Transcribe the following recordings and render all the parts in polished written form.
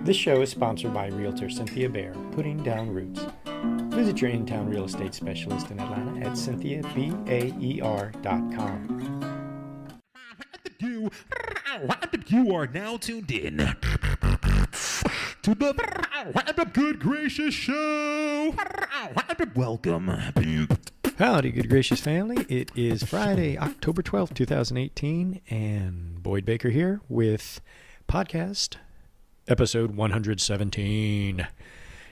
This show is sponsored by Realtor Cynthia Baer, Putting Down Roots. Visit your in-town real estate specialist in Atlanta at cynthiabaer.com. You are now tuned in to the Good Gracious Show. Welcome. Howdy, Good Gracious family. It is Friday, October 12th, 2018, and Boyd Baker here with podcast episode 117.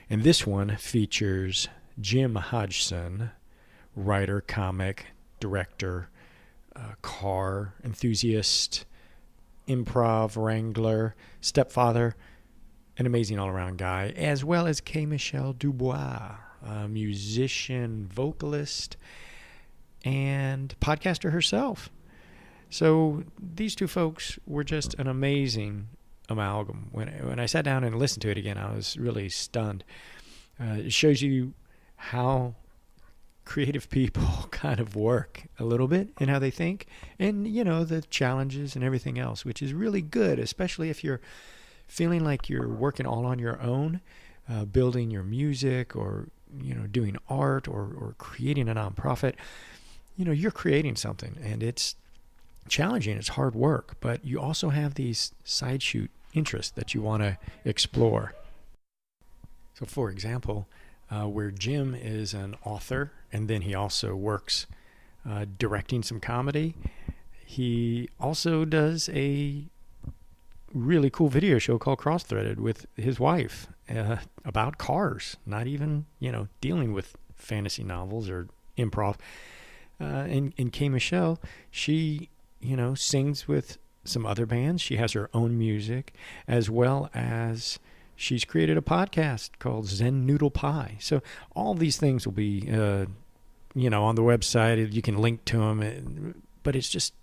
And this one features Jim Hodgson, writer, comic, director, car enthusiast, improv wrangler, stepfather, an amazing all-around guy, as well as Michelle Dubois, a musician, vocalist, and podcaster herself. So these two folks were just an amazing amalgam. When I sat down and listened to it again, I was really stunned. It shows you how creative people kind of work a little bit in how they think, and the challenges and everything else, which is really good, especially if you're feeling like you're working all on your own, building your music or doing art or creating a nonprofit. You're creating something, and it's challenging, it's hard work, but you also have these side shoot interests that you want to explore. So for example, where Jim is an author and then he also works directing some comedy, he also does a really cool video show called Crossthreaded with his wife about cars, not even dealing with fantasy novels or improv. And Michelle, she sings with some other bands. She has her own music, as well as she's created a podcast called Zen Noodle Pie. So all these things will be, on the website. You can link to them, but it's just,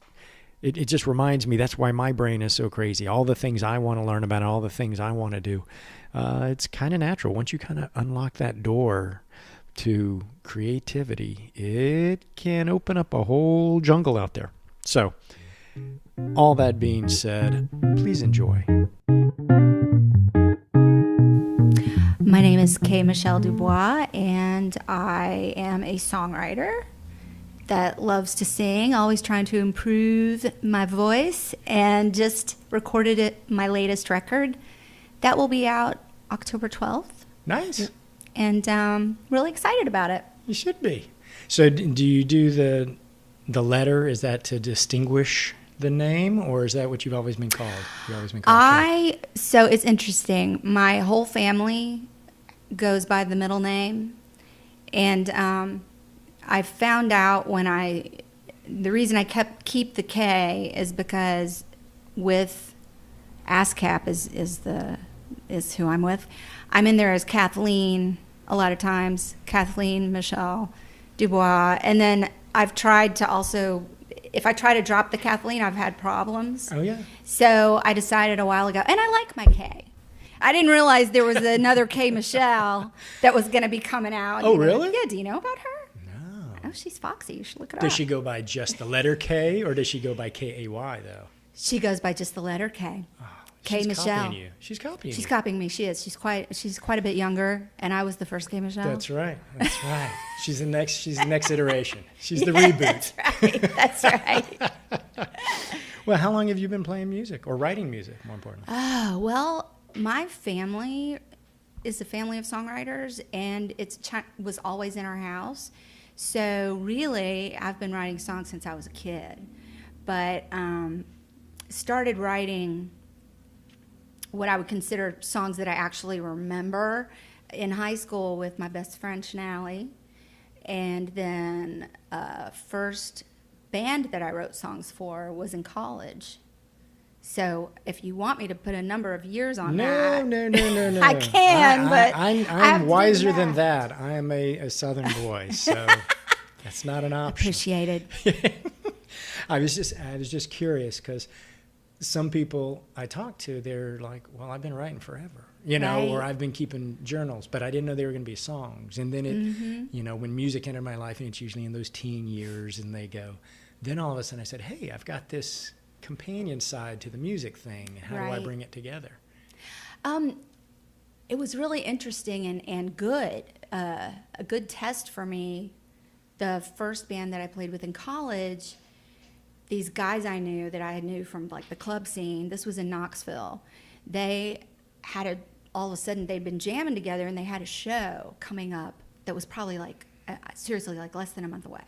it just reminds me, that's why my brain is so crazy. All the things I want to learn about, all the things I want to do. It's kind of natural. Once you kind of unlock that door to creativity, it can open up a whole jungle out there. So, all that being said, please enjoy. My name is Michelle Dubois, and I am a songwriter that loves to sing, always trying to improve my voice, and just recorded my latest record. That will be out October 12th. Nice. And really excited about it. You should be. So do you do the letter? Is that to distinguish the name, or is that what you've always been called? So it's interesting. My whole family goes by the middle name, and I found out the reason I keep the K is because with ASCAP is who I'm with. I'm in there as Kathleen a lot of times, Kathleen Michelle Dubois, and then I've tried to also, if I try to drop the Kathleen, I've had problems. Oh, yeah. So I decided a while ago, and I like my K. I didn't realize there was another K Michelle that was going to be coming out. Oh, really? Yeah, do you know about her? No. Oh, she's foxy. You should look it up. Does she go by just the letter K, or does she go by K-A-Y, though? She goes by just the letter K. Oh, K Michelle. Copying you. She's copying you. She's copying me. She is. She's quite a bit younger, and I was the first K Michelle. That's right. She's the next iteration. She's the reboot. That's right. Well, how long have you been playing music or writing music, more importantly? Oh, well, my family is a family of songwriters, and it was always in our house. So really, I've been writing songs since I was a kid, but started writing what I would consider songs that I actually remember in high school with my best friend Shanali, and then first band that I wrote songs for was in college. So if you want me to put a number of years on that, no. I can, but I'm wiser than that. I am a Southern boy, so that's not an option. Appreciated. I was just curious because some people I talk to, they're like, well, I've been writing forever, right. Or I've been keeping journals, but I didn't know they were going to be songs. And then it, when music entered my life, and it's usually in those teen years, and they go, then all of a sudden I said, hey, I've got this companion side to the music thing. How do I bring it together? it was really interesting and good, a good test for me. The first band that I played with in college, these guys I knew that I knew from like the club scene, this was in Knoxville, they had all of a sudden they'd been jamming together and they had a show coming up that was probably like, seriously, like less than a month away.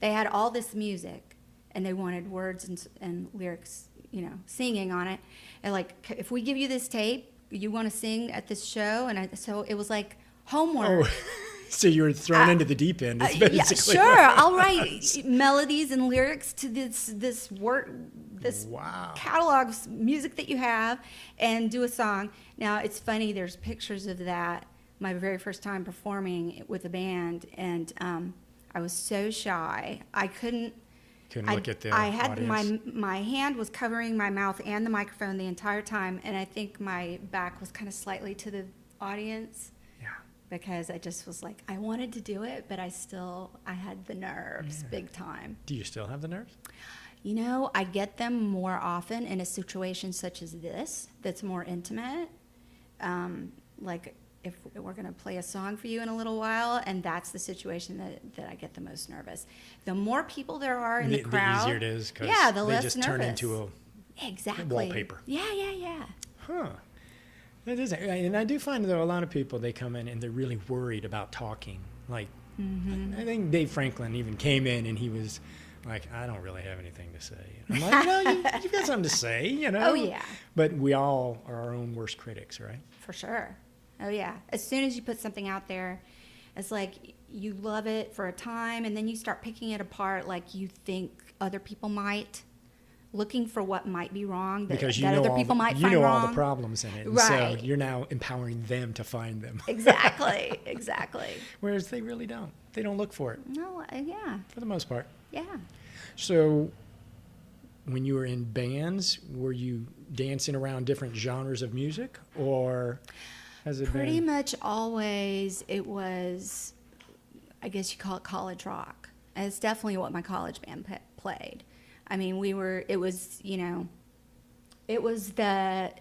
They had all this music and they wanted words and lyrics, you know, singing on it. And like, if we give you this tape, you want to sing at this show? And so it was like homework. Oh, so you were thrown into the deep end. It's basically yeah, sure. I'll write melodies and lyrics to this wow. catalog of music that you have and do a song. Now, it's funny, there's pictures of that, my very first time performing with a band, and I was so shy. I couldn't look at the I had audience. my hand was covering my mouth and the microphone the entire time, and I think my back was kind of slightly to the audience. Yeah. Because I just was like, I wanted to do it, but I had the nerves big time. Do you still have the nerves? You know, I get them more often in a situation such as this that's more intimate. Like if we're going to play a song for you in a little while, and that's the situation that I get the most nervous. The more people there are in the crowd, the easier it is, because the they less just nervous. turn into exactly wallpaper. Yeah. Huh. It is, and I do find there are a lot of people, they come in and they're really worried about talking. Like, I think Dave Franklin even came in and he was like, I don't really have anything to say. And I'm like, no, you've got something to say, you know? Oh, yeah. But we all are our own worst critics, right? For sure. Oh, yeah. As soon as you put something out there, it's like you love it for a time, and then you start picking it apart like you think other people might, looking for what might be wrong that other people might find wrong. You know all the problems in it. And right. So you're now empowering them to find them. Exactly. Whereas they really don't. They don't look for it. No, yeah. For the most part. Yeah. So when you were in bands, were you dancing around different genres of music, or has it Pretty been? much always it was, I guess you call it college rock. And it's definitely what my college band played. I mean, it was the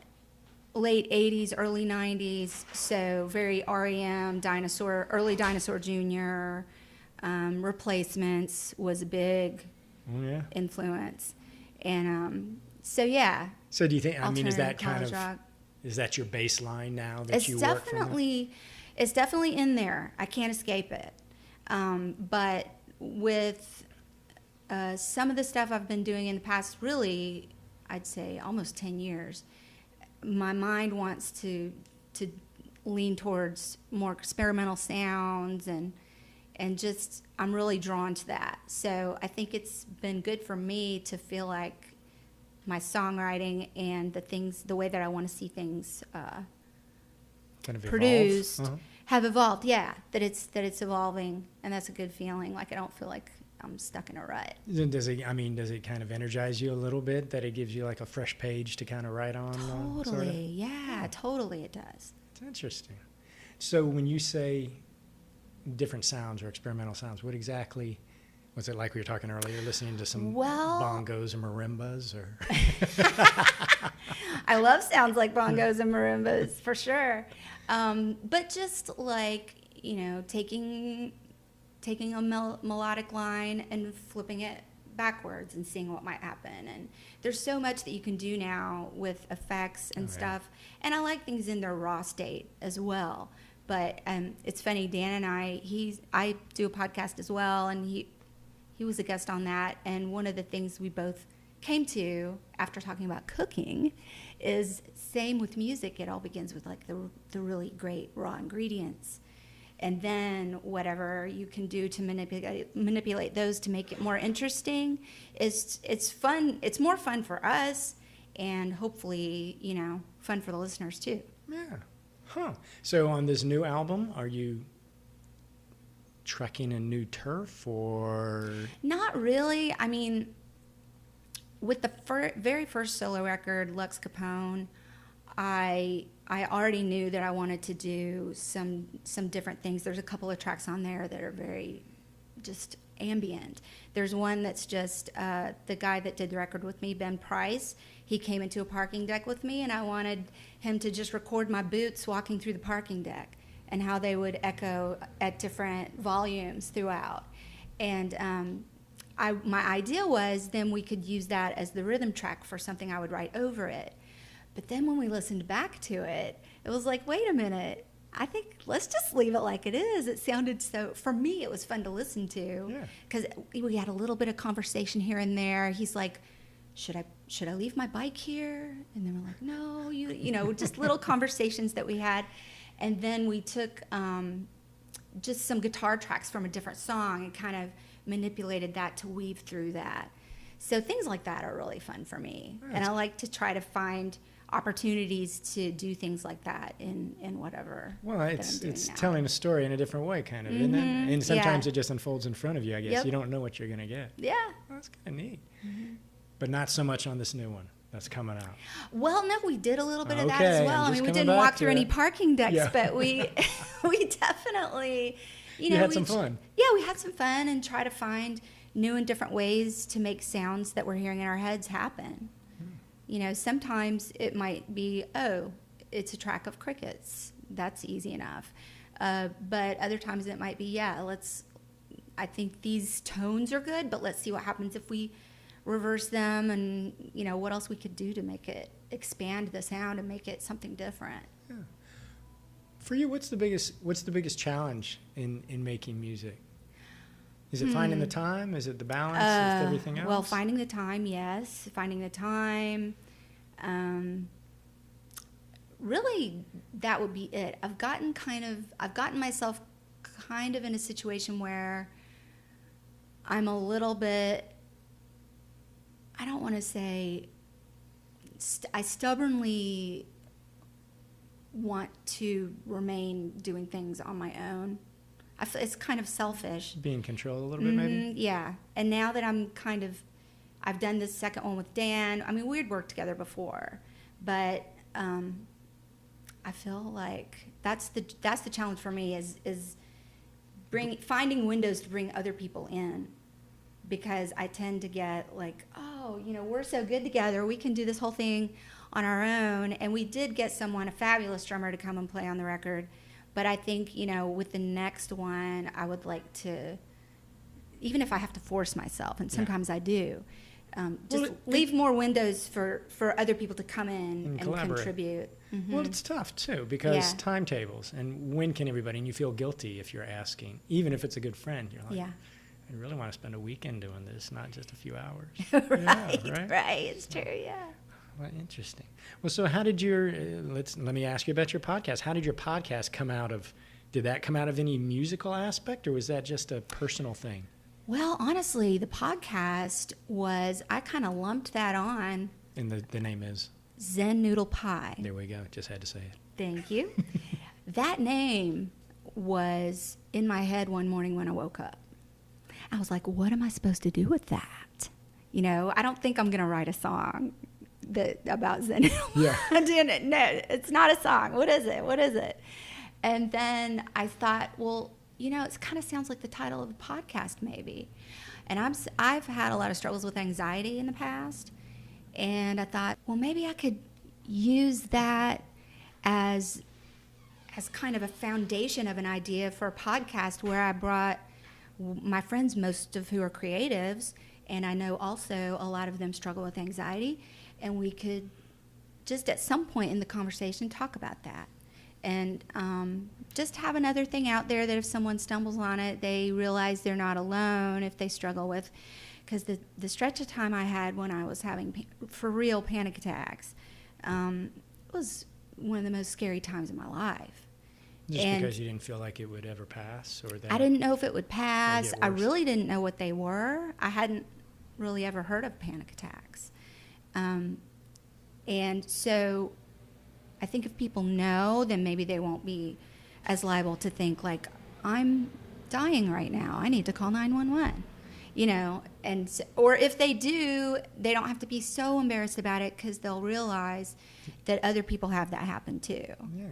late 80s, early 90s, so very REM, early Dinosaur Jr., Replacements was a big influence. And so, yeah. So do you think, I mean, is that kind of, rock. Is that your baseline now that you work from? It's definitely in there. I can't escape it. But with some of the stuff I've been doing in the past, really, I'd say almost 10 years, my mind wants to lean towards more experimental sounds and just, I'm really drawn to that. So I think it's been good for me to feel like my songwriting and the way that I want to see things kind of produced have evolved. Yeah, that it's evolving, and that's a good feeling. Like I don't feel like I'm stuck in a rut. Does it kind of energize you a little bit, that it gives you like a fresh page to kind of write on? Totally, sort of? yeah, totally it does. It's interesting. So when you say different sounds or experimental sounds, what exactly was it like we were talking earlier, listening to some bongos or marimbas? Or I love sounds like bongos and marimbas, for sure. But just like, taking a melodic line and flipping it backwards and seeing what might happen. And there's so much that you can do now with effects and stuff. And I like things in their raw state as well. But it's funny, Dan and I do a podcast as well, and he was a guest on that. And one of the things we both came to after talking about cooking is same with music. It all begins with like the really great raw ingredients. And then whatever you can do to manipulate those to make it more interesting, it's fun. It's more fun for us, and hopefully, fun for the listeners too. Yeah. Huh. So on this new album, are you trekking a new turf, or? Not really. I mean, with the very first solo record, Lux Capone, I already knew that I wanted to do some different things. There's a couple of tracks on there that are very just ambient. There's one that's just the guy that did the record with me, Ben Price. He came into a parking deck with me, and I wanted him to just record my boots walking through the parking deck and how they would echo at different volumes throughout. And my idea was then we could use that as the rhythm track for something I would write over it. But then when we listened back to it, it was like, wait a minute, I think let's just leave it like it is. It sounded so, for me, it was fun to listen to. Because we had a little bit of conversation here and there. He's like, should I leave my bike here? And then we're like, no, you know, just little conversations that we had. And then we took just some guitar tracks from a different song and kind of manipulated that to weave through that. So things like that are really fun for me. And I like to try to find opportunities to do things like that in whatever. Well, it's telling a story in a different way, kind of, isn't it? And sometimes it just unfolds in front of you, I guess. You don't know what you're going to get. Yeah. Well, that's kind of neat. But not so much on this new one that's coming out. Well, no, we did a little bit of that as well. I mean, we didn't walk through any parking decks, but we definitely, you had some fun. Yeah, we had some fun and try to find new and different ways to make sounds that we're hearing in our heads happen. You know, sometimes it might be, oh, it's a track of crickets. That's easy enough. But other times it might be, I think these tones are good, but let's see what happens if we reverse them, and you know what else we could do to make it expand the sound and make it something different. Yeah. For you, what's the biggest challenge in making music? Is it finding the time? Is it the balance with everything else? Well, finding the time, yes. Finding the time. Really, that would be it. I've gotten myself kind of in a situation where I'm a little bit, I don't want to say, I stubbornly want to remain doing things on my own. I feel it's kind of selfish. Being controlled a little bit, maybe? Yeah. And now that I've done this second one with Dan. I mean, we had worked together before, but I feel like that's the challenge for me is finding windows to bring other people in, because I tend to get like, oh, you know, we're so good together, we can do this whole thing on our own. And we did get a fabulous drummer to come and play on the record. But I think, you know, with the next one, I would like to, even if I have to force myself, and sometimes I do, leave more windows for other people to come in and contribute. Mm-hmm. Well, it's tough, too, because timetables, and when can everybody, and you feel guilty if you're asking, even if it's a good friend. You're like, I really want to spend a weekend doing this, not just a few hours. Right. It's true, yeah. Well, interesting. Well, so how did let me ask you about your podcast. How did your podcast come out of, did that come out of any musical aspect, or was that just a personal thing? Well, honestly, the podcast I kind of lumped that on. And the name is? Zen Noodle Pie. There we go. Just had to say it. Thank you. That name was in my head one morning when I woke up. I was like, what am I supposed to do with that? You know, I don't think I'm going to write a song about Zen Noodle. Yeah. No, it's not a song. What is it? And then I thought, well, you know, it kind of sounds like the title of a podcast maybe. And I've had a lot of struggles with anxiety in the past. And I thought, well, maybe I could use that as kind of a foundation of an idea for a podcast where I brought my friends, most of who are creatives, and I know also a lot of them struggle with anxiety, and we could just at some point in the conversation talk about that. And just have another thing out there that if someone stumbles on it, they realize they're not alone if they struggle with, because the stretch of time I had when I was having for real panic attacks was one of the most scary times in my life. Just because you didn't feel like it would ever pass? I didn't know if it would pass. I really didn't know what they were. I hadn't really ever heard of panic attacks. And so I think if people know, then maybe they won't be as liable to think like, I'm dying right now, I need to call 911. You know, or if they do, they don't have to be so embarrassed about it, because they'll realize that other people have that happen too. Yeah.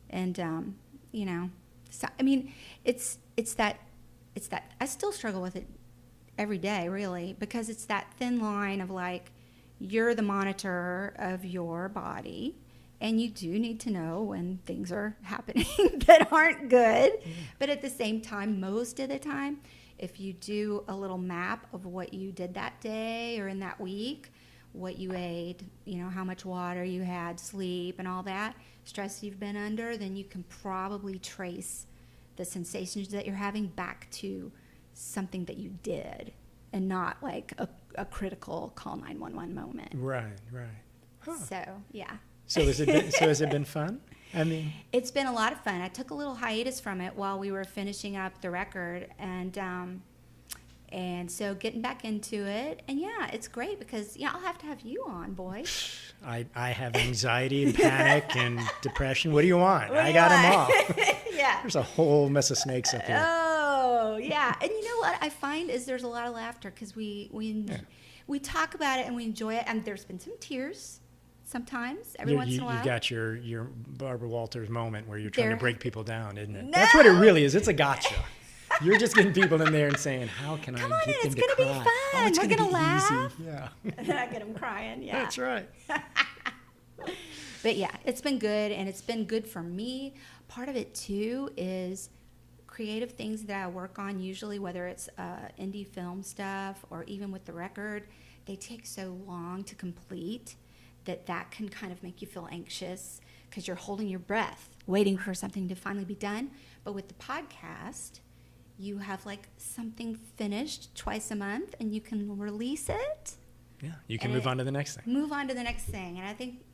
And you know, so, I mean, it's that I still struggle with it every day, really, because it's that thin line of like, you're the monitor of your body, and you do need to know when things are happening that aren't good. But at the same time, most of the time, if you do a little map of what you did that day or in that week, what you ate, you know, how much water you had, sleep, and all that, stress you've been under, then you can probably trace the sensations that you're having back to something that you did and not like a critical call 911 moment. Right. Huh. So, yeah. So has it been fun? I mean, It's been a lot of fun. I took a little hiatus from it while we were finishing up the record, and so getting back into it. And yeah, it's great because I'll have to have you on, boy. I have anxiety and panic and depression. What do you want? What do I you got them want? all. Yeah. There's a whole mess of snakes up here. Oh, yeah. And you know what I find is there's a lot of laughter because we talk about it and we enjoy it. And there's been some tears sometimes, every once in a while. You've got your Barbara Walters moment where you're trying to break people down, isn't it? No. That's what it really is. It's a gotcha. You're just getting people in there and saying, how can Come I on get in, them it's to gonna cry? be fun. Oh, it's We're gonna gonna be laugh. easy. Yeah. And then I get them crying. Yeah. That's right. But yeah, it's been good, and it's been good for me. Part of it too is creative things that I work on, usually whether it's indie film stuff or even with the record, they take so long to complete that can kind of make you feel anxious because you're holding your breath, waiting for something to finally be done. But with the podcast, you have like something finished twice a month, and you can release it. Yeah, you can move on to the next thing. Move on to the next thing, and I think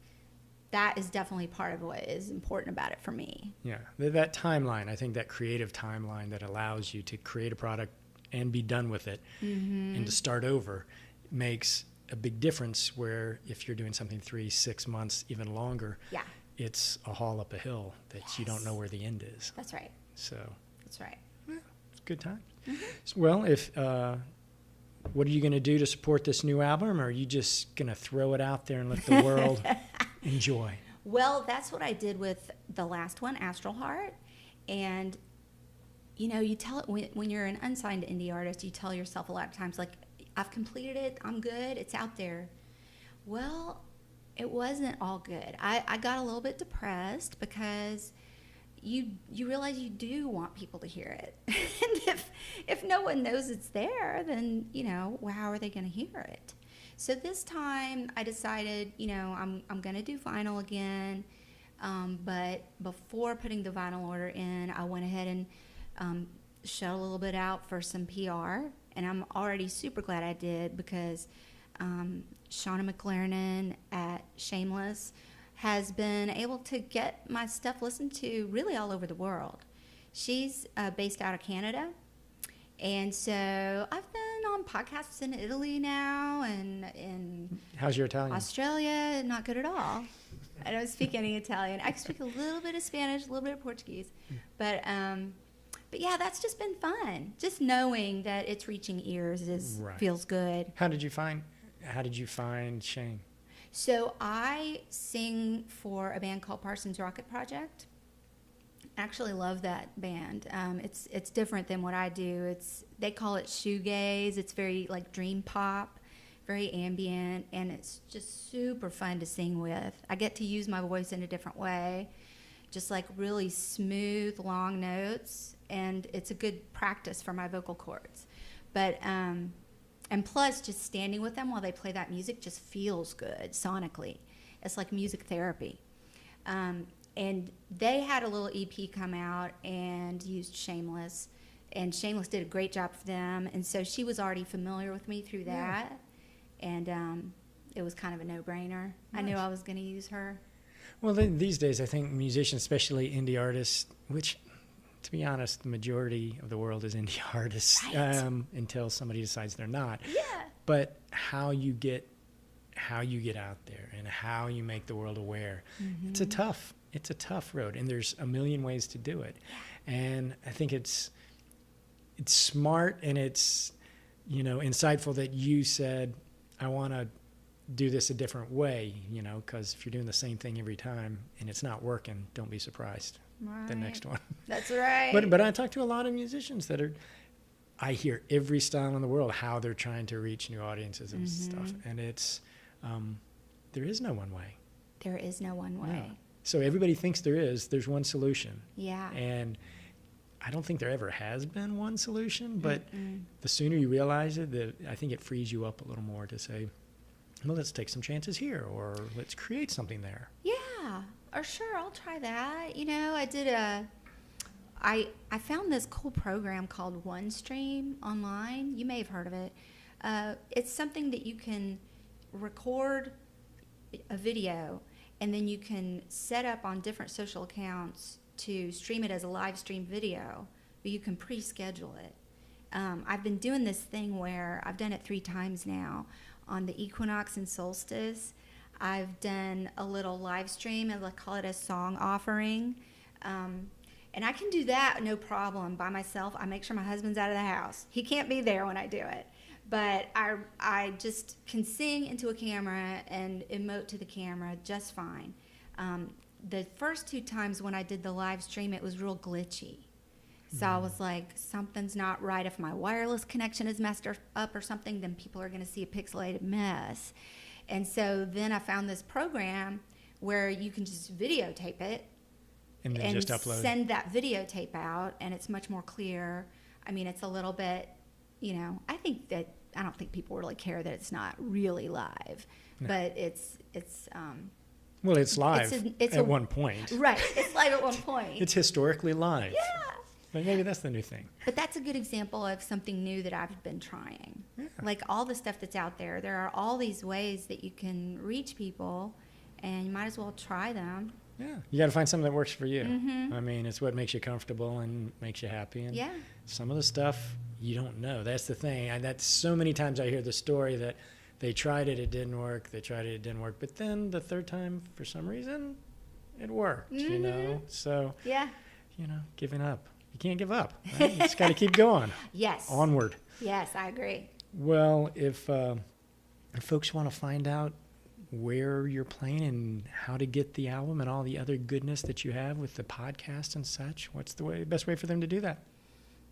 that is definitely part of what is important about it for me. Yeah, that timeline, I think that creative timeline that allows you to create a product and be done with it and to start over makes a big difference where if you're doing something 3-6 months, even longer, Yeah. it's a haul up a hill that you don't know where the end is. That's right. So That's right. it's a good time. Well, what are you going to do to support this new album, or are you just going to throw it out there and let the world enjoy? Well, that's what I did with the last one, Astral Heart. And, you tell it when you're an unsigned indie artist, you tell yourself a lot of times, like, I've completed it, I'm good, it's out there. Well, it wasn't all good. I got a little bit depressed because you realize you do want people to hear it. And if no one knows it's there, then, well, how are they going to hear it? So this time I decided, I'm going to do vinyl again. But before putting the vinyl order in, I went ahead and shut a little bit out for some PR. And I'm already super glad I did because Shauna McLaren at Shameless has been able to get my stuff listened to really all over the world. She's based out of Canada. And so I've been on podcasts in Italy now and in How's your Italian? Australia. Not good at all. I don't speak any Italian. I speak a little bit of Spanish, a little bit of Portuguese. But yeah, that's just been fun. Just knowing that it's reaching ears feels good. How did you find Shane? So I sing for a band called Parsons Rocket Project. I actually love that band. It's different than what I do. They call it shoegaze. It's very like dream pop, very ambient, and it's just super fun to sing with. I get to use my voice in a different way, just like really smooth, long notes, and it's a good practice for my vocal cords. But and plus, just standing with them while they play that music just feels good sonically. It's like music therapy. And they had a little EP come out and used Shameless. And Shameless did a great job for them. And so she was already familiar with me through that. Yeah. And it was kind of a no-brainer. Nice. I knew I was going to use her. Well, these days, I think musicians, especially indie artists, which, to be honest, the majority of the world is indie artists, right. Until somebody decides they're not. Yeah. But how you get out there and how you make the world aware, it's a tough road, and there's a million ways to do it. And I think it's smart and it's insightful that you said, I want to do this a different way, because if you're doing the same thing every time and it's not working, don't be surprised. Right. The next one. That's right. But I talk to a lot of musicians that are, I hear every style in the world how they're trying to reach new audiences and stuff, and it's there is no one way. There is no one way. No. So everybody thinks there's one solution. Yeah. And I don't think there ever has been one solution, but the sooner you realize it, I think it frees you up a little more to say, well, let's take some chances here, or let's create something there. Yeah, or sure, I'll try that. You know, I found this cool program called OneStream online. You may have heard of it. It's something that you can record a video, and then you can set up on different social accounts to stream it as a live stream video, but you can pre-schedule it. I've been doing this thing where I've done it 3 times now. On the equinox and solstice, I've done a little live stream, and I call it a song offering. And I can do that no problem by myself. I make sure my husband's out of the house. He can't be there when I do it. But I just can sing into a camera and emote to the camera just fine. The first 2 times when I did the live stream, it was real glitchy. So I was like, something's not right. If my wireless connection is messed up or something, then people are going to see a pixelated mess. And so then I found this program where you can just videotape it And then just upload. Send that videotape out, and it's much more clear. I mean, it's a little bit, you know, I don't think people really care that it's not really live, but it's well, it's live at one point. Right, it's live at one point. It's historically live. Yeah. But maybe that's the new thing. But that's a good example of something new that I've been trying. Yeah. Like all the stuff that's out there, there are all these ways that you can reach people, and you might as well try them. Yeah, you got to find something that works for you. I mean, it's what makes you comfortable and makes you happy. And some of the stuff you don't know. That's the thing. That's so many times I hear the story that they tried it, it didn't work. They tried it, it didn't work. But then the third time, for some reason, it worked. You know, so you know, giving up. You can't give up. Right? You just got to keep going. Yes. Onward. Yes, I agree. Well, if folks want to find out where you're playing and how to get the album and all the other goodness that you have with the podcast and such, what's the best way for them to do that?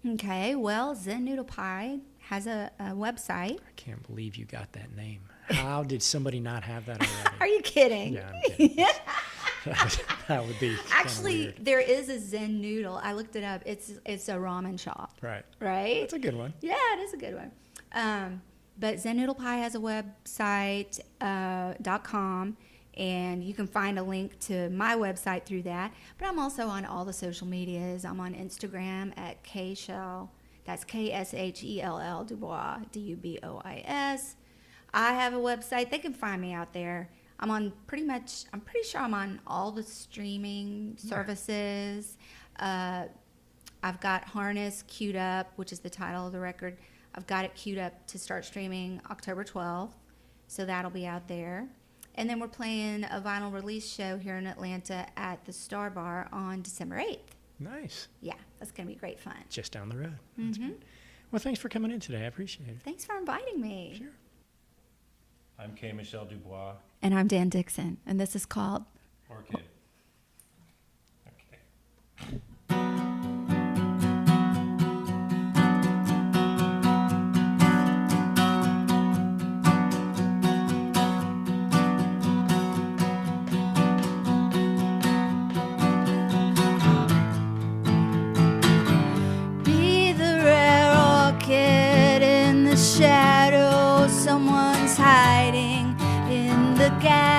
Okay, well, Zen Noodle Pie has a website. I can't believe you got that name. How did somebody not have that already? Are you kidding? Yeah, I'm kidding. That would be actually weird. There is a Zen Noodle. I looked it up. It's a ramen shop. Right. Right. That's a good one. Yeah, it is a good one. But Zen Noodle Pie has a website .com, and you can find a link to my website through that. But I'm also on all the social medias. I'm on Instagram at Kshell. That's Kshell Dubois Dubois. I have a website. They can find me out there. I'm pretty sure I'm on all the streaming services. I've got Harness queued up, which is the title of the record. I've got it queued up to start streaming October 12th, so that'll be out there. And then we're playing a vinyl release show here in Atlanta at the Star Bar on December 8th. Nice. Yeah, that's going to be great fun. Just down the road. That's good. Well, thanks for coming in today. I appreciate it. Thanks for inviting me. Sure. I'm Michelle Dubois. And I'm Dan Dixon, and this is called Orchid. Okay. Be the rare orchid in the shadow, someone's hiding in the gallows.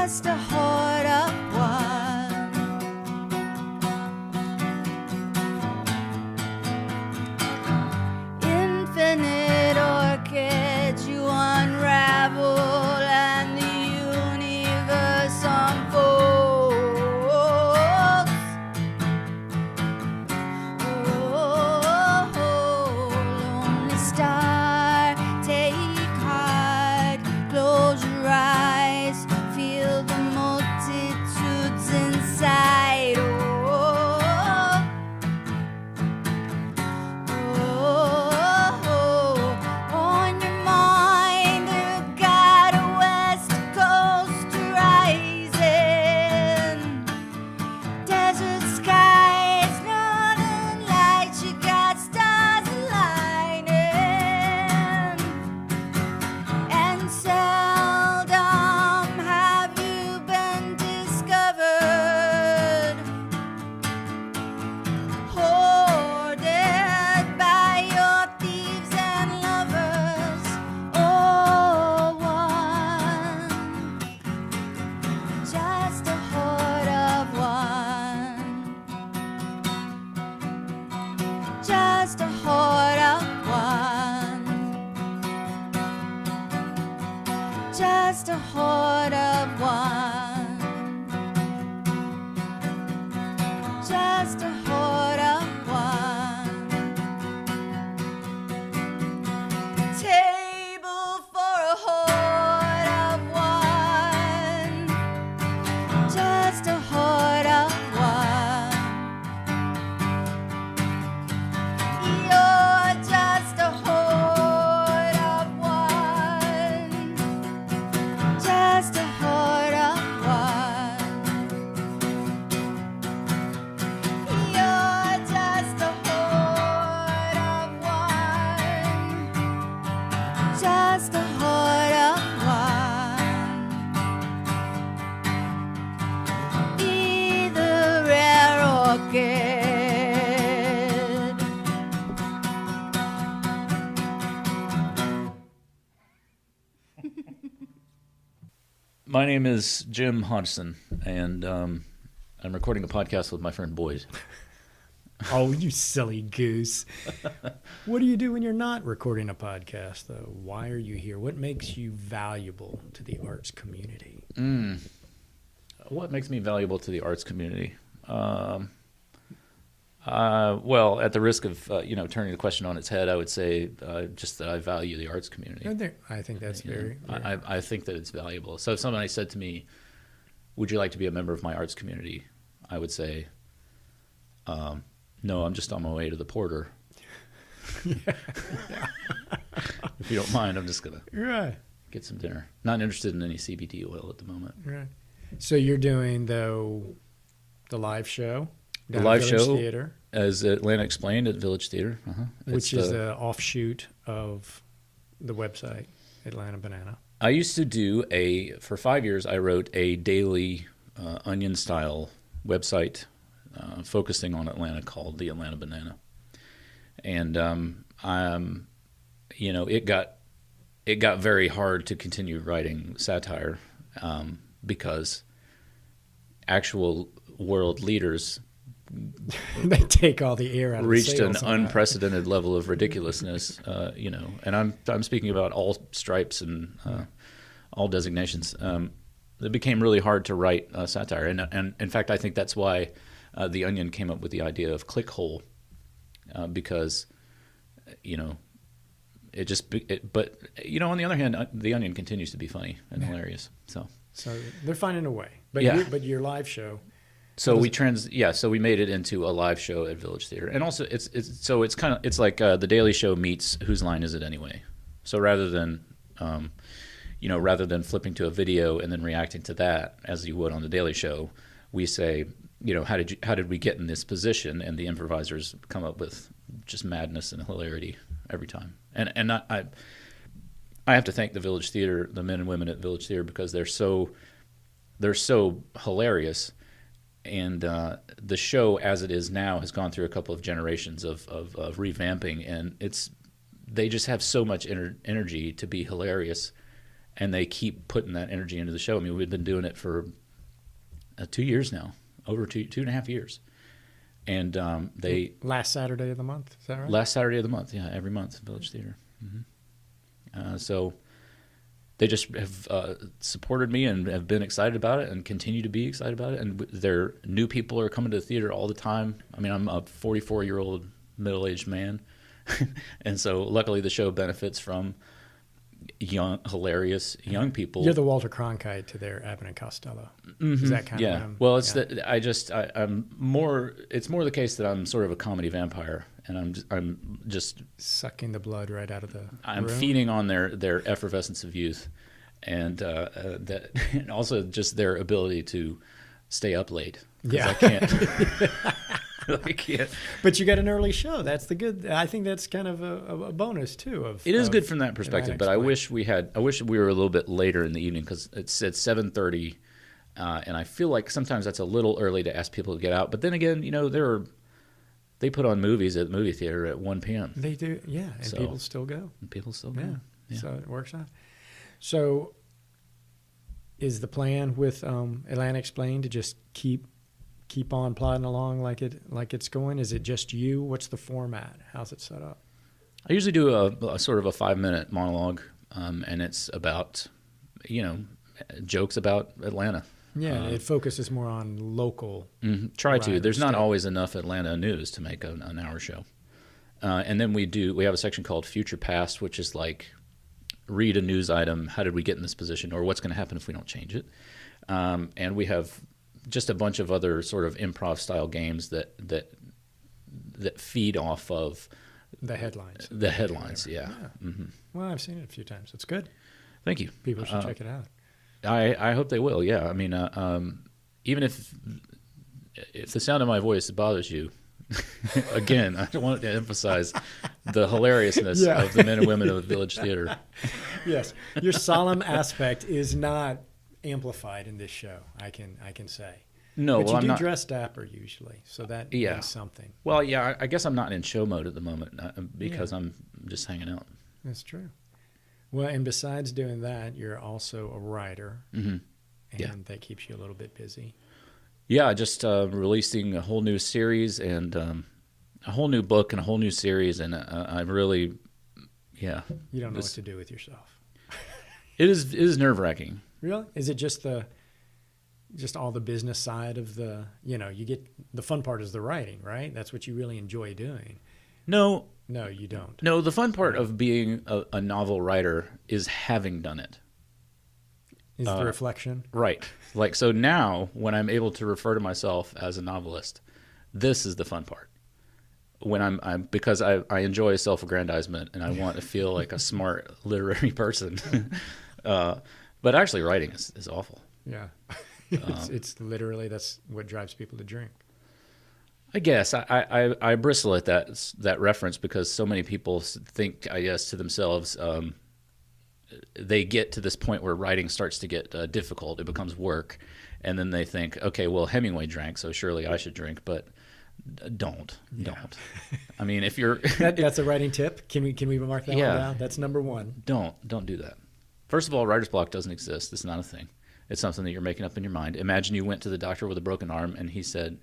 just a heart of one. Infinite orchids you unravel, and the universe unfolds. Oh, lonely star, take heart, close your eyes, feel the multitudes inside. On your mind, there got a west coast rising, desert skies, northern lights, you got stars aligning, and seldom have you been discovered, hoarded by your thieves and lovers. Oh, one, just a heart of one, just a heart of one, just a heart of one, just a heart of one. Table for a heart of one, just a heart of one. You're just a heart of one, just a heart of one. You're just a heart of one, just a heart of one. Either rare orchid. My name is Jim Hodgson, and I'm recording a podcast with my friend Boyd. Oh, you silly goose. What do you do when you're not recording a podcast, though? Why are you here? What makes you valuable to the arts community? What makes me valuable to the arts community? Well, at the risk of turning the question on its head, I would say just that I value the arts community. I think that's very... I think that it's valuable. So if somebody said to me, would you like to be a member of my arts community? I would say, no, I'm just on my way to the Porter. If you don't mind, I'm just going to Right. get some dinner. Not interested in any CBD oil at the moment. Right. So you're doing, though, the live show? The down live at Village show, Theater, as Atlanta explained, at Village Theater. which is the offshoot of the website, Atlanta Banana. I used to do for 5 years, I wrote a daily Onion-style website focusing on Atlanta called The Atlanta Banana. And, it got very hard to continue writing satire because actual world leaders They take all the air out of reached the an sails on that. unprecedented level of ridiculousness, and I'm speaking about all stripes and all designations. It became really hard to write satire, and in fact, I think that's why the Onion came up with the idea of clickhole, because it just. But on the other hand, the Onion continues to be funny and hilarious. So they're finding a way. But Yeah. but your live show. So we made it into a live show at Village Theater, and also it's like The Daily Show meets Whose Line Is It Anyway? So rather than flipping to a video and then reacting to that as you would on The Daily Show, we say, how did we get in this position? And the improvisers come up with just madness and hilarity every time. And I have to thank the Village Theater, the men and women at Village Theater, because they're so hilarious. And the show, as it is now, has gone through a couple of generations of revamping, and they just have so much energy to be hilarious, and they keep putting that energy into the show. I mean, we've been doing it for 2 years now, over 2.5 years. And they last Saturday of the month, is that right? last Saturday of the month, yeah, every month, Village Theater. So they just have supported me and have been excited about it and continue to be excited about it. And their new people are coming to the theater all the time. I mean, I'm a 44-year-old middle-aged man, and so luckily the show benefits from young, hilarious young people. You're the Walter Cronkite to their Abbott and Costello. Is that kind of what I'm, Well, it's I'm more. It's more the case that I'm sort of a comedy vampire, and I'm just sucking the blood right out of the I'm room. feeding on their effervescence of youth, and that, and also just their ability to stay up late. 'Cause Yeah. I can't. I can't. But you got an early show. That's the good. I think that's kind of a bonus too. It is good from that perspective, but I Atlantic wish we were a little bit later in the evening because it's at 7:30, and I feel like sometimes that's a little early to ask people to get out. But then again, they put on movies at the movie theater at 1 p.m. They do, yeah, and So- people still go. and people still go. Yeah. Yeah. So it works out. So, is the plan with Atlanta Explained to just keep on plodding along like it's going? Is it just you? What's the format? How's it set up? I usually do a sort of a 5-minute monologue, and it's about, jokes about Atlanta. Yeah, it focuses more on local. Try to. Right, There's not understand. always enough Atlanta news to make an hour show. And then we have a section called Future Past, which is like read a news item. How did we get in this position, or what's going to happen if we don't change it? And we have just a bunch of other sort of improv style games that feed off of The headlines. the headlines. Yeah. Well, I've seen it a few times. It's good. Thank you. People should check it out. I hope they will. Yeah. I mean, even if the sound of my voice bothers you, again, I want to emphasize the hilariousness Yeah. of the men and women of the Village Theater. Yes, your solemn aspect is not amplified in this show. I can say. No, But well, you I'm do not. dress dapper usually, so that Yeah. means something. Well, yeah, I guess I'm not in show mode at the moment because I'm just hanging out. That's true. Well, and besides doing that, you're also a writer, and Yeah. that keeps you a little bit busy. Yeah, just releasing a whole new series and a whole new book and a whole new series, and I'm really, yeah. You don't know what to do with yourself. It is nerve-wracking. Really? Is it just all the business side of the, you get, the fun part is the writing, right? That's what you really enjoy doing. No, You don't. No, the fun part of being a novel writer is having done it. Is the reflection? Right. Like, so now when I'm able to refer to myself as a novelist, this is the fun part. When I'm because I enjoy self-aggrandizement and I want to feel like a smart literary person. But actually writing is awful. Yeah. It's literally, that's what drives people to drink. I guess I bristle at that reference because so many people think, I guess, to themselves, they get to this point where writing starts to get difficult. It becomes work. And then they think, okay, well, Hemingway drank, so surely I should drink. But don't. I mean, if you're... That's a writing tip. Can we mark that one down? That's number one. Don't do that. First of all, writer's block doesn't exist. It's not a thing. It's something that you're making up in your mind. Imagine you went to the doctor with a broken arm and he said,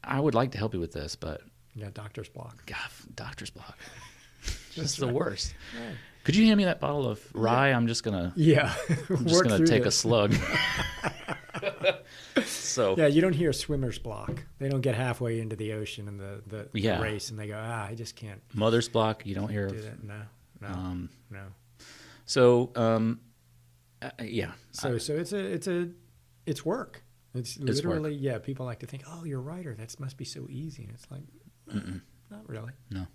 I would like to help you with this, but... Yeah, doctor's block. God, doctor's block. Just the right. worst. Right. Could you hand me that bottle of rye? I'm just gonna Work through take a this. slug. So Yeah, you don't hear swimmer's block. They don't get halfway into the ocean in the Yeah. race and they go, I just can't mother's block, you don't hear do of. that. No. No. So yeah. So it's work. It's literally, yeah, people like to think, oh, you're a writer. That must be so easy. And it's like, not really. No.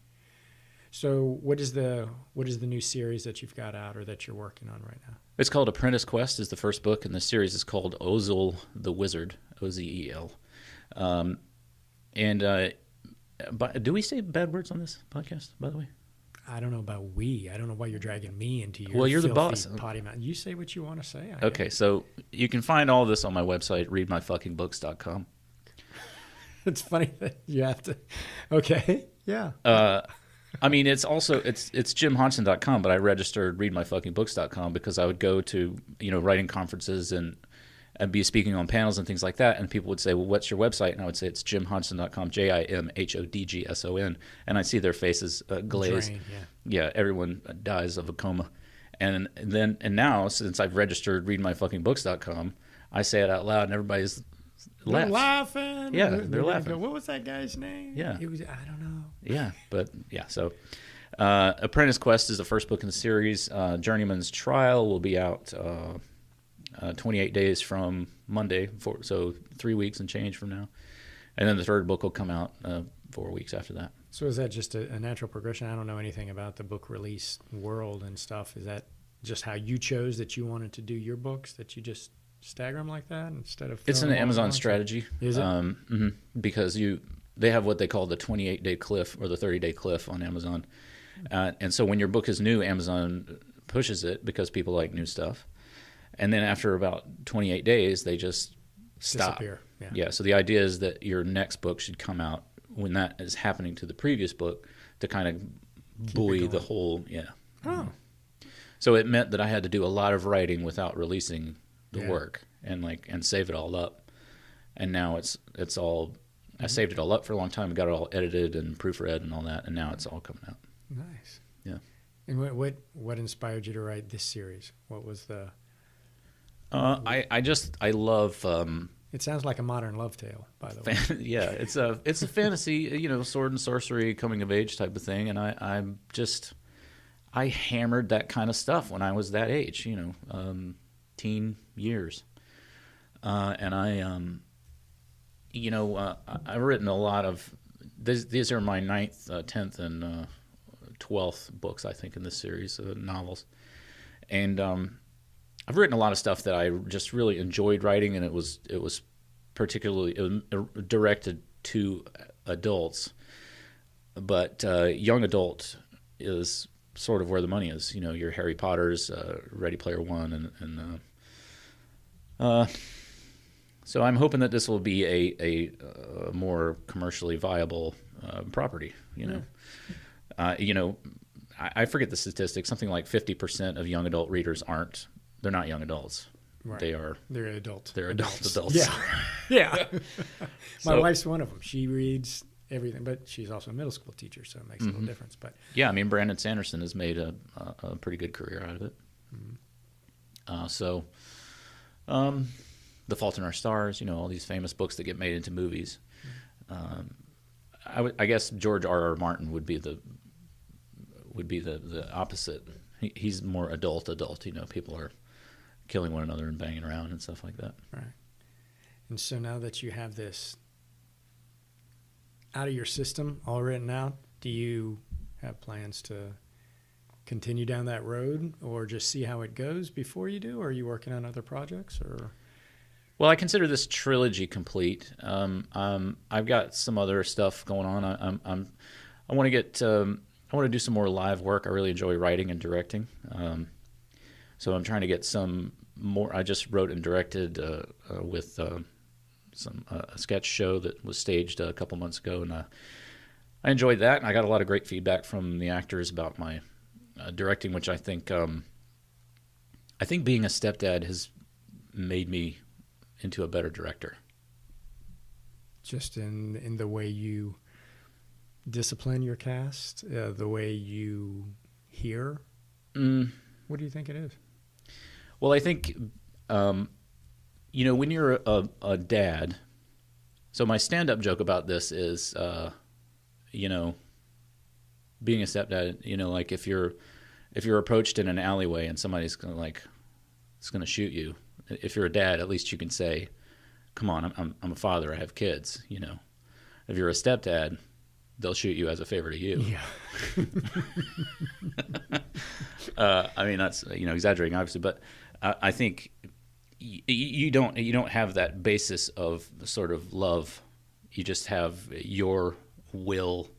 So what is the new series that you've got out or that you're working on right now? It's called Apprentice Quest is the first book, and the series is called Ozel the Wizard, Ozel. But do we say bad words on this podcast, by the way? I don't know about we. I don't know why you're dragging me into your Well, you're the filthy boss. potty mouth. You say what you want to say. Okay, so you can find all this on my website, readmyfuckingbooks.com. It's funny that you have to. Okay. Yeah. I mean, it's also it's jimhodgson.com, but I registered readmyfuckingbooks.com because I would go to writing conferences and be speaking on panels and things like that, and people would say, "Well, what's your website?" And I would say it's jimhodgson.com, JIMHODGSON, and I see their faces glaze. Drain, Yeah, everyone dies of a coma, and now since I've registered readmyfuckingbooks.com, I say it out loud, and everybody's They're laughs. laughing. Yeah, They're they're gonna laughing. go, what was that guy's name? Yeah. It was, I don't know. Yeah, but yeah, so Apprentice Quest is the first book in the series. Journeyman's Trial will be out 28 days from Monday, so 3 weeks and change from now. And then the third book will come out 4 weeks after that. So is that just a natural progression? I don't know anything about the book release world and stuff. Is that just how you chose that you wanted to do your books, that you just stagger them like that instead of... It's an throwing them all at Amazon once? strategy. Is it? Because they have what they call the 28-day cliff or the 30-day cliff on Amazon. And so when your book is new, Amazon pushes it because people like new stuff. And then after about 28 days, they just stop. Disappear. Yeah, so the idea is that your next book should come out when that is happening to the previous book to kind of buoy the going. whole, Oh. So it meant that I had to do a lot of writing without releasing the Yeah. work and save it all up. And now it's all, I saved it all up for a long time, got it all edited and proofread and all that, and now it's all coming out. Nice. Yeah. And what inspired you to write this series? What was the... I love It sounds like a modern love tale, by the way. yeah, it's a fantasy, sword and sorcery coming of age type of thing, and I hammered that kind of stuff when I was that age, teen years, and I've written a lot of these are my 9th, 10th, and 12th books, I think, in this series of novels, and I've written a lot of stuff that I just really enjoyed writing, and it was particularly directed to adults, but young adult is sort of where the money is. Your Harry Potters, Ready Player One, and so I'm hoping that this will be a more commercially viable property. I forget the statistics. Something like 50% of young adult readers they're not young adults. Right. They're adults. They're adults. Yeah. Yeah. My So- wife's one of them. She reads everything, but she's also a middle school teacher, so it makes a little difference. But Yeah, I mean, Brandon Sanderson has made a pretty good career out of it. The Fault in Our Stars, all these famous books that get made into movies. I guess George R.R. Martin would be the opposite. He's more adult. People are killing one another and banging around and stuff like that. right. And so now that you have this out of your system, all written out, do you have plans to continue down that road or just see how it goes before you do? Or are you working on other projects? Or Well, I consider this trilogy complete. I've got some other stuff going on. I want to do some more live work. I really enjoy writing and directing. So I'm trying to get some more. I just wrote and directed with a sketch show that was staged a couple months ago, and I enjoyed that. And I got a lot of great feedback from the actors about my directing, which I think being a stepdad has made me into a better director. just in the way you discipline your cast, the way you hear? What do you think it is? Well, I think, when you're a dad, so my stand-up joke about this is, being a stepdad, like if you're approached in an alleyway and somebody's gonna shoot you, if you're a dad, at least you can say, come on, I'm a father, I have kids, If you're a stepdad, they'll shoot you as a favor to you. Yeah. I mean, that's exaggerating, obviously, but I think you don't have that basis of sort of love. You just have your will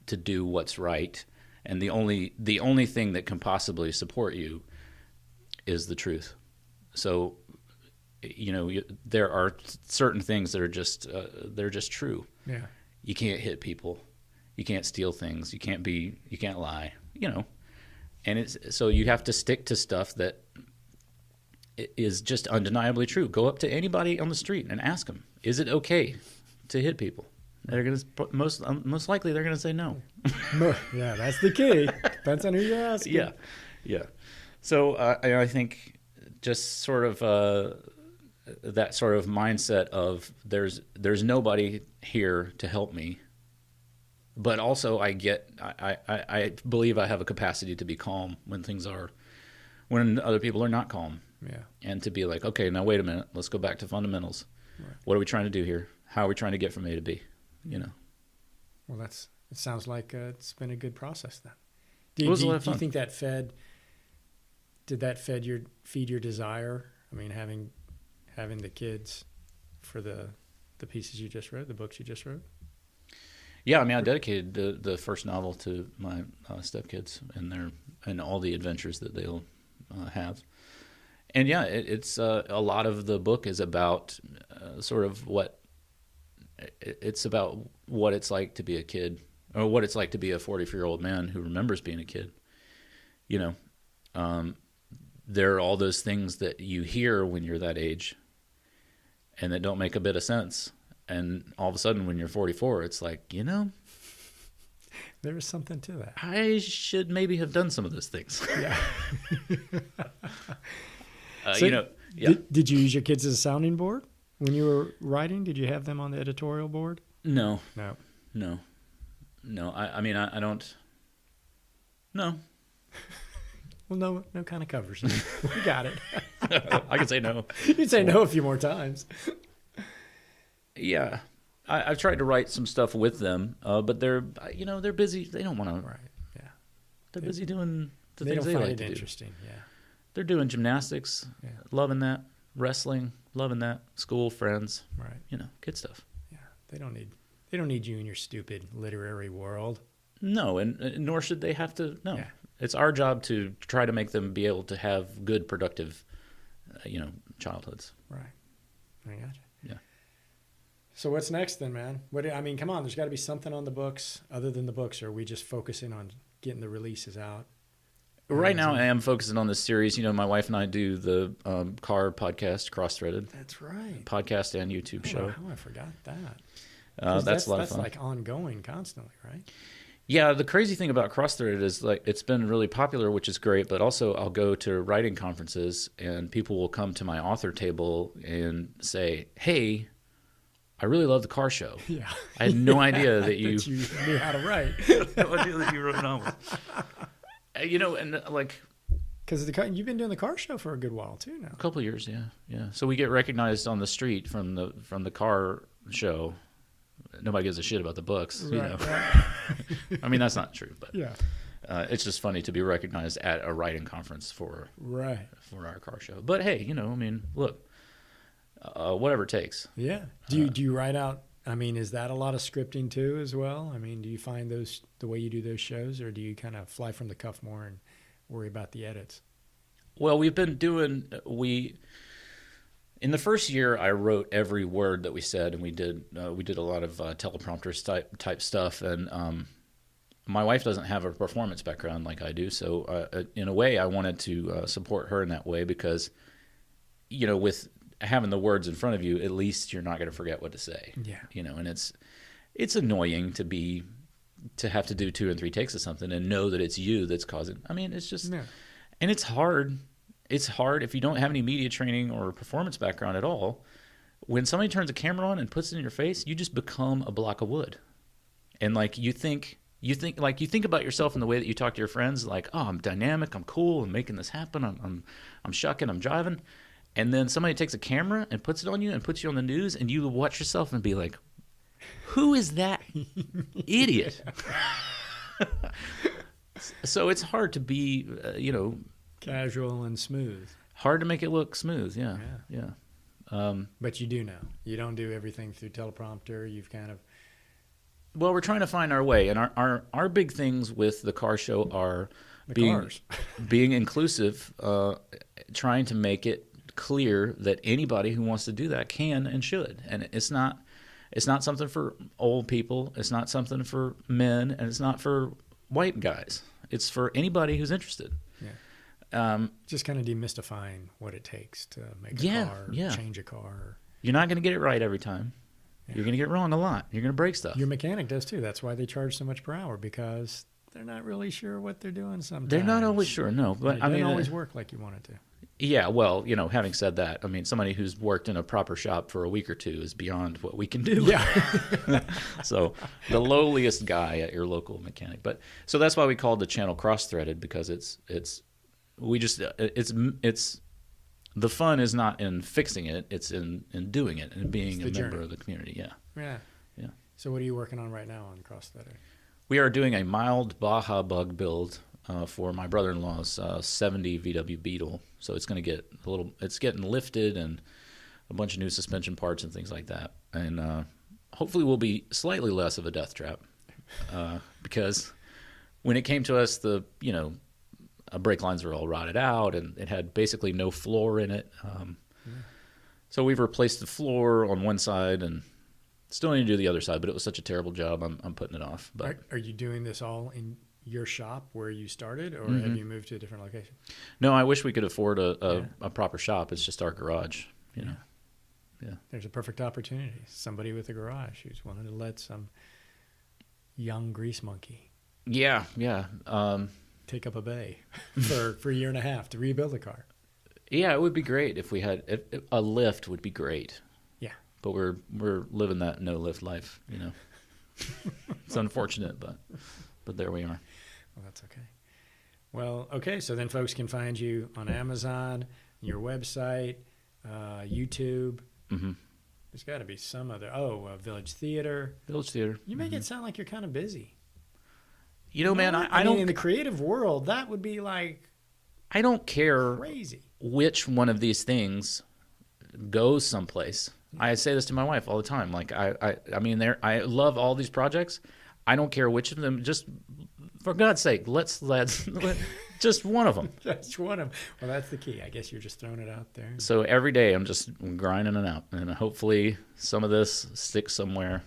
to do what's right, and the only thing that can possibly support you is the truth. So, there are certain things that are just they're just true. Yeah. You can't hit people. You can't steal things. You can't lie, And so you have to stick to stuff that is just undeniably true. Go up to anybody on the street and ask them, is it okay to hit people? They're going to most likely they're going to say no. Yeah, that's the key. Depends on who you're asking. Yeah. So I think just sort of that sort of mindset of there's nobody here to help me, but also I believe I have a capacity to be calm when other people are not calm. Yeah. And to be like, okay, now wait a minute, let's go back to fundamentals. Right. What are we trying to do here? How are we trying to get from A to B? Well, it sounds like it's been a good process then. Do you think that did that feed your desire? I mean, having the kids for the pieces you just wrote, the books you just wrote? Yeah, I mean, I dedicated the first novel to my stepkids and all the adventures that they'll have. And yeah, it's a lot of the book is about sort of it's about what it's like to be a kid, or what it's like to be a 44-year-old man who remembers being a kid. There are all those things that you hear when you're that age and that don't make a bit of sense. And all of a sudden when you're 44, it's like, there is something to that. I should maybe have done some of those things. Yeah. Yeah. Did you use your kids as a sounding board when you were writing? Did you have them on the editorial board? No. I mean, I don't. No. Well, no kind of covers. We got it. I can say no. You'd say no a few more times. Yeah, I've tried to write some stuff with them, but they're busy. They don't want to. Right. Yeah. They're busy doing the they things don't they find like it to interesting. do. Yeah. They're doing gymnastics, loving that. Wrestling, loving that. School, friends. Right. Kid stuff. Yeah. They don't need you in your stupid literary world. No, and nor should they have to. No. Yeah. It's our job to try to make them be able to have good, productive, childhoods. Right. I gotcha. Yeah. So what's next then, man? Come on, there's got to be something on the books other than the books, or are we just focusing on getting the releases out? Right now, I am focusing on this series. My wife and I do the car podcast, Crossthreaded. That's right. Podcast and YouTube show. Oh, I forgot that. That's a lot of fun. That's like ongoing constantly, right? Yeah, the crazy thing about Crossthreaded is it's been really popular, which is great, but also I'll go to writing conferences and people will come to my author table and say, hey, I really love the car show. Yeah. I had no idea that you knew how to write. No idea that you wrote novels. And because you've been doing the car show for a good while too now. A couple of years, yeah. So we get recognized on the street from the car show. Nobody gives a shit about the books, Right. I mean, that's not true, but yeah, it's just funny to be recognized at a writing conference for our car show. But hey, look, whatever it takes. Yeah. Do you write out? I mean, is that a lot of scripting too, as well? I mean, do you find the way you do those shows, or do you kind of fly from the cuff more and worry about the edits? Well, we've been in the first year, I wrote every word that we said, and we did a lot of teleprompter type stuff. And my wife doesn't have a performance background like I do, so in a way, I wanted to support her in that way because, with having the words in front of you, at least you're not going to forget what to say. Yeah. And it's annoying to have to do 2 and 3 takes of something and know that it's you that's causing. I mean, it's just, and it's hard. It's hard if you don't have any media training or performance background at all. When somebody turns a camera on and puts it in your face, you just become a block of wood. And you think about yourself in the way that you talk to your friends, like, oh, I'm dynamic, I'm cool, I'm making this happen, I'm shucking, I'm jiving. And then somebody takes a camera and puts it on you and puts you on the news, and you watch yourself and be like, who is that idiot? So it's hard to be, casual and smooth. Hard to make it look smooth, yeah. But you do now. You don't do everything through teleprompter. You've kind of... Well, we're trying to find our way, and our big things with the car show are being inclusive, trying to make it clear that anybody who wants to do that can and should. And it's not, It's not something for old people. It's not something for men, and it's not for white guys. It's for anybody who's interested. Just kind of demystifying what it takes to make a car, change a car. You're not going to get it right every time. You're going to get it wrong a lot. You're going to break stuff. Your mechanic does too. That's why they charge so much per hour, because they're not really sure what they're doing sometimes. They're not always sure, no. But it I mean, doesn't always work like you want it to. Yeah, well, having said that, I mean, somebody who's worked in a proper shop for a week or two is beyond what we can do. Yeah. So the lowliest guy at your local mechanic. But so that's why we called the channel Crossthreaded, because it's the fun is not in fixing it, it's in doing it and being a member of the community. Yeah. So what are you working on right now on Crossthreaded? We are doing a mild Baja bug build for my brother-in-law's 70 VW Beetle. So it's going to get it's getting lifted and a bunch of new suspension parts and things like that. And hopefully we'll be slightly less of a death trap because when it came to us, brake lines were all rotted out and it had basically no floor in it. So we've replaced the floor on one side and still need to do the other side, but it was such a terrible job, I'm putting it off. But are you doing this all in your shop where you started, or have you moved to a different location? No, I wish we could afford a proper shop. It's just our garage, Yeah. There's a perfect opportunity. Somebody with a garage who's willing to let some young grease monkey take up a bay for a year and a half to rebuild a car. Yeah, it would be great if we had a lift would be great. Yeah. But we're living that no lift life, It's unfortunate, but there we are. Well, that's okay. Well, okay, so then folks can find you on Amazon, your website, YouTube. Mm-hmm. There's got to be some other. Village Theater. Village Theater. You make it sound like you're kind of busy. Man, I mean, don't. In the creative world, that would be like. I don't care crazy which one of these things goes someplace. I say this to my wife all the time. Like I mean, I love all these projects. I don't care which of them. Just for God's sake, let's just one of them. Just one of them. Well, that's the key. I guess you're just throwing it out there. So every day I'm just grinding it out, and hopefully some of this sticks somewhere.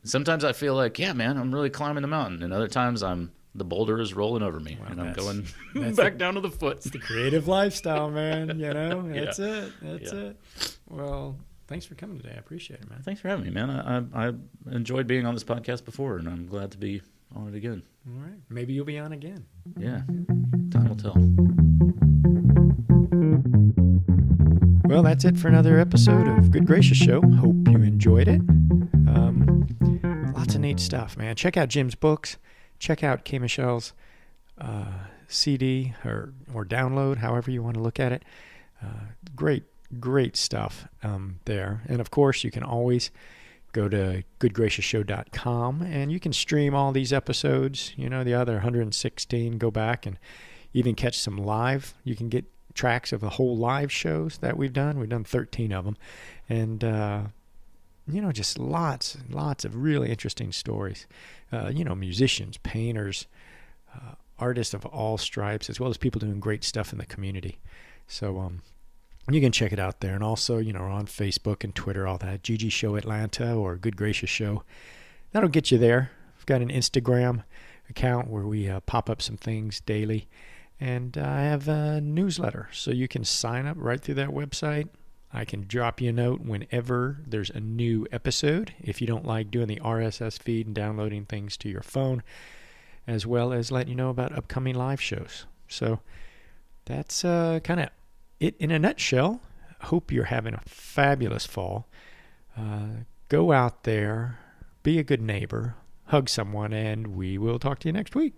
Sometimes I feel like, yeah, man, I'm really climbing the mountain, and other times the boulder is rolling over me, and I'm going back down to the foot. It's the creative lifestyle, man. That's it. That's it. Well, thanks for coming today. I appreciate it, man. Thanks for having me, man. I enjoyed being on this podcast before, and I'm glad to be on it again. All right. Maybe you'll be on again. Yeah. Time will tell. Well, that's it for another episode of Good Gracious Show. Hope you enjoyed it. Lots of neat stuff, man. Check out Jim's books. Check out K. Michelle's CD or download, however you want to look at it. Great stuff there. And, of course, you can always go to goodgracioushow.com, and you can stream all these episodes, the other 116, go back and even catch some live. You can get tracks of the whole live shows that we've done. We've done 13 of them. And, just lots of really interesting stories. Musicians, painters, artists of all stripes, as well as people doing great stuff in the community. So you can check it out there. And also, on Facebook and Twitter, all that, GG Show Atlanta or Good Gracious Show. That'll get you there. I've got an Instagram account where we pop up some things daily. And I have a newsletter, so you can sign up right through that website. I can drop you a note whenever there's a new episode, if you don't like doing the RSS feed and downloading things to your phone, as well as letting you know about upcoming live shows. So that's kind of it in a nutshell. Hope you're having a fabulous fall. Go out there, be a good neighbor, hug someone, and we will talk to you next week.